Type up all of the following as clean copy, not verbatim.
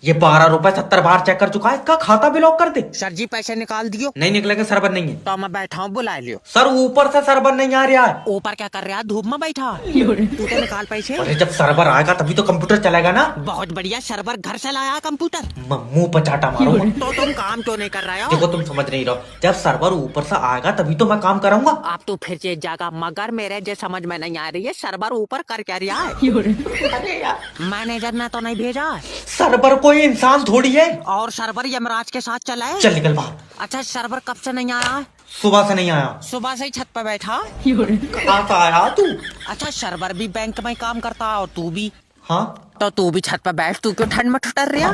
ये 12 रुपए 70 बार चेक कर चुका है, इसका खाता भी लॉक कर दे। सर जी पैसे निकाल दियो। नहीं निकलेंगे, सर्वर नहीं है। तो मैं बैठा हूँ, बुला लियो। सर ऊपर से सर्वर नहीं आ रहा है। ऊपर क्या कर रहा है, धूप में बैठा। तू तो निकाल पैसे। अरे जब सर्वर आएगा तभी तो कंप्यूटर चलेगा ना। बहुत बढ़िया, सर्वर घर से लाया कंप्यूटर। मुंह पर चाटा मारो। तो तुम काम क्यों नहीं कर रहे हो? देखो तुम समझ नहीं रहो, जब सर्वर ऊपर से आएगा तभी तो मैं काम करूंगा। आप तो फिर चेंज जाएगा, मगर मेरे जो समझ में नहीं आ रही है, सर्वर ऊपर कर क्या रहा है? अरे यार, मैनेजर ने तो नहीं भेजा। सर्वर कोई इंसान थोड़ी है। और सर्वर यमराज के साथ चला है। चल निकल बाहर। अच्छा, सर्वर कब से नहीं आया है? सुबह से नहीं आया। सुबह से ही छत पे बैठा। कहाँ से आया तू? अच्छा, सर्वर भी बैंक में काम करता है और तू भी। हाँ तो तू भी छत पे बैठ, तू क्यों ठंड में ठुटर रहा?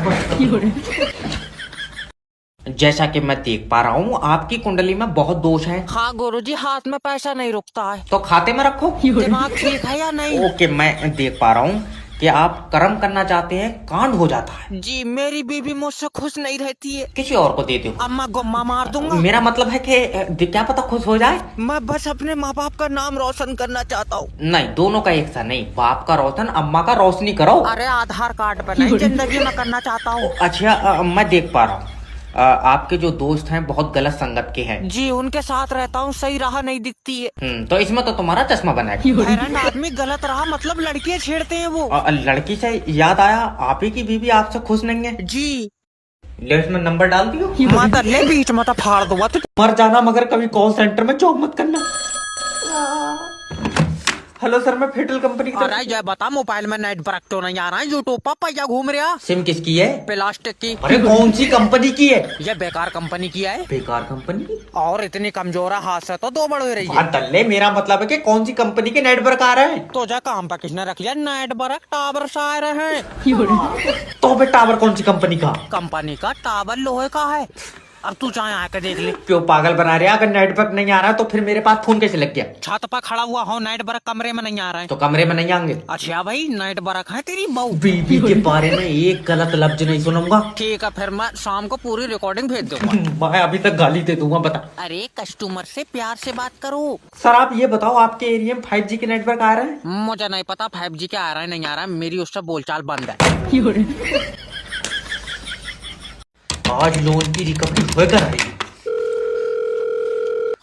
जैसा कि मैं देख पा रहा हूँ आपकी कुंडली में बहुत दोष है। हाँ गुरुजी, हाथ में पैसा नहीं रुकता है। तो खाते में रखो। दिमाग ठीक है या नहीं? ओके, मैं देख पा रहा हूँ कि आप कर्म करना चाहते हैं, कांड हो जाता है। जी, मेरी बीवी मुझसे खुश नहीं रहती है। किसी और को दे दो। अम्मा गुम्मा मार दूंगा। मेरा मतलब है कि क्या पता खुश हो जाए। मैं बस अपने माँ बाप का नाम रोशन करना चाहता हूँ। नहीं, दोनों का एक सा नहीं, बाप का रोशन अम्मा का रोशनी करो। अरे आधार कार्ड पे नहीं, जिंदगी में करना चाहता हूँ। अच्छा, मैं देख पा रहा हूँ आपके जो दोस्त हैं बहुत गलत संगत के हैं। जी, उनके साथ रहता हूँ, सही राह नहीं दिखती है। तो इसमें तो तुम्हारा चश्मा बना है। हैरान आदमी गलत राह मतलब लड़कियाँ छेड़ते हैं वो। लड़की से याद आया, आप ही की बीवी आपसे खुश नहीं है। जी, ले इसमें नंबर डाल दियो। माता ले बीच में तो फाड़ दूंगा। मर जाना मगर कभी कॉल सेंटर में चौक मत करना। हेलो सर, मैं फेडरल कंपनी की अरे ये बता, मोबाइल में नेट वर्क तो नहीं आ रहा है? यूट्यूब पर पैसा घूम रहा। सिम किसकी है? प्लास्टिक की। अरे कौन सी कंपनी की है? ये बेकार कंपनी की है। बेकार कंपनी की? और इतनी कमजोर है, हाथ से तो दो बड़ हो रही है। हाँ दल्ले, मेरा मतलब है कि कौन सी कंपनी के नेटवर्क आ रहे हैं। तो जा काम पे किसने रख लिया? नेट वर्क टावर से आ रहे हैं। तो बे टावर कौन सी कंपनी का? कंपनी का टावर लोहे का है। अब तू चाहे आके देख ले। क्यों पागल बना रहे? अगर नेटवर्क नहीं आ रहा तो फिर मेरे पास फोन कैसे लग गया? छत पर खड़ा हुआ हो, नेट वर्क कमरे में नहीं आ रहा है। तो कमरे में नहीं आएंगे? अच्छा भाई, नेट वर्क है तेरी बहू। बीबी के बारे में एक गलत लफ्ज नहीं सुनूंगा। ठीक है, फिर मैं शाम को पूरी रिकॉर्डिंग भेज दूंगा। मैं अभी तक गाली दे दूंगा। बता। अरे कस्टमर से प्यार से बात करो। सर आप ये बताओ, आपके एरिया में 5G के नेटवर्क आ रहे हैं? मुझे नहीं पता 5G क्या आ रहा है नहीं आ रहा है, मेरी उससे बोलचाल बंद है। आज लोन की रिकवरी होकर आएगी।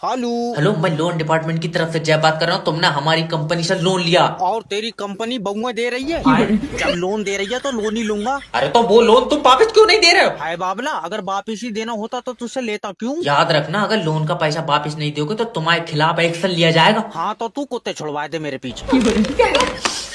हेलो, मैं लोन डिपार्टमेंट की तरफ से जय बात कर रहा हूँ। तुमने हमारी कंपनी से लोन लिया। और तेरी कंपनी बहुआ दे रही है। जब लोन दे रही है तो लोन ही लूंगा। अरे तो वो लोन तुम वापस क्यों नहीं दे रहे हो? हाय बाबला, अगर वापिस ही देना होता तो तुझसे लेता क्यों? याद रखना, अगर लोन का पैसा वापस नहीं दोगे तो तुम्हारे खिलाफ एक्शन लिया जाएगा। हाँ तो तू कुत्ते छुड़वा दे मेरे पीछे।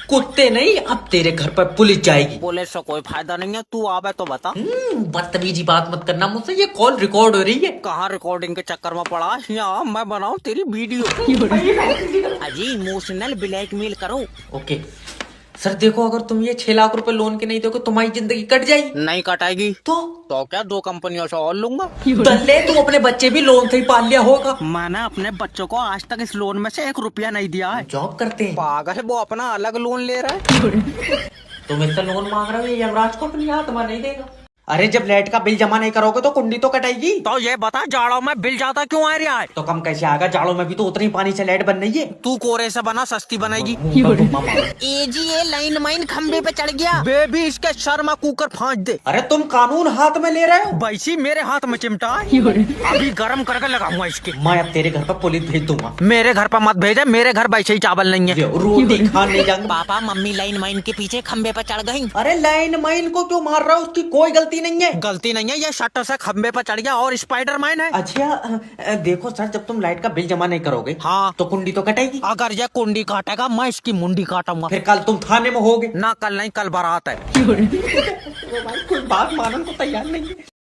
कुत्ते नहीं, अब तेरे घर पर पुलिस जाएगी। पुलिस से कोई फायदा नहीं है, तू आवे तो बता। बदतमीजी बात मत करना मुझसे, ये कॉल रिकॉर्ड हो रही है। कहाँ रिकॉर्डिंग के चक्कर में पड़ा? यहाँ मैं बनाऊँ तेरी वीडियो। अजी इमोशनल ब्लैकमेल करो। ओके सर, देखो अगर तुम ये 6 लाख रुपए लोन के नहीं दोगे तुम्हारी जिंदगी कट जाएगी। नहीं कटाएगी। तो क्या 2 कंपनियों से और लूंगा? दल्ले, तू अपने बच्चे भी लोन से ही पाल लिया होगा। मैंने अपने बच्चों को आज तक इस लोन में से 1 रुपया नहीं दिया है। जॉब करते हैं। पागल है, वो अपना अलग लोन ले रहा है। तुम इससे लोन मांग रहे हो, ये यमराज को अपनी हाथ में नहीं देगा। अरे जब लाइट का बिल जमा नहीं करोगे तो कुंडी तो कटेगी। तो ये बता, जाड़ों में बिल ज्यादा क्यों आ रहा है? तो कम कैसे आएगा? जाड़ों में भी तो उतनी पानी से लाइट बन रही है। तू कोरे से बना, सस्ती बनेगी। ये लाइन माइन खंबे पे चढ़ गया। बेबी इसके शर्मा कुकर फाँच दे। अरे तुम कानून हाथ में ले रहे हो। बैसी मेरे हाथ में चिमटा है। अभी गर्म करके लगाऊंगा इसके। मैं अब तेरे घर पर पुलिस भेज दूंगा। मेरे घर पर मत भेजा, मेरे घर वैसे ही चावल नहीं है। रोटी खाने जाऊंगा। पापा मम्मी लाइन माइन के पीछे खंबे पे चढ़ गई। अरे लाइन माइन को क्यों मार रहा हो? उसकी कोई गलती नहीं है। गलती नहीं है, ये शटर से खंबे पर चढ़ गया और स्पाइडरमैन है। अच्छा देखो सर, जब तुम लाइट का बिल जमा नहीं करोगे हाँ तो कुंडी तो कटेगी। अगर ये कुंडी काटेगा मैं इसकी मुंडी काटूंगा। फिर कल तुम थाने में होगे ना, कल नहीं, कल बारात है। कोई बात मानने को तैयार नहीं है।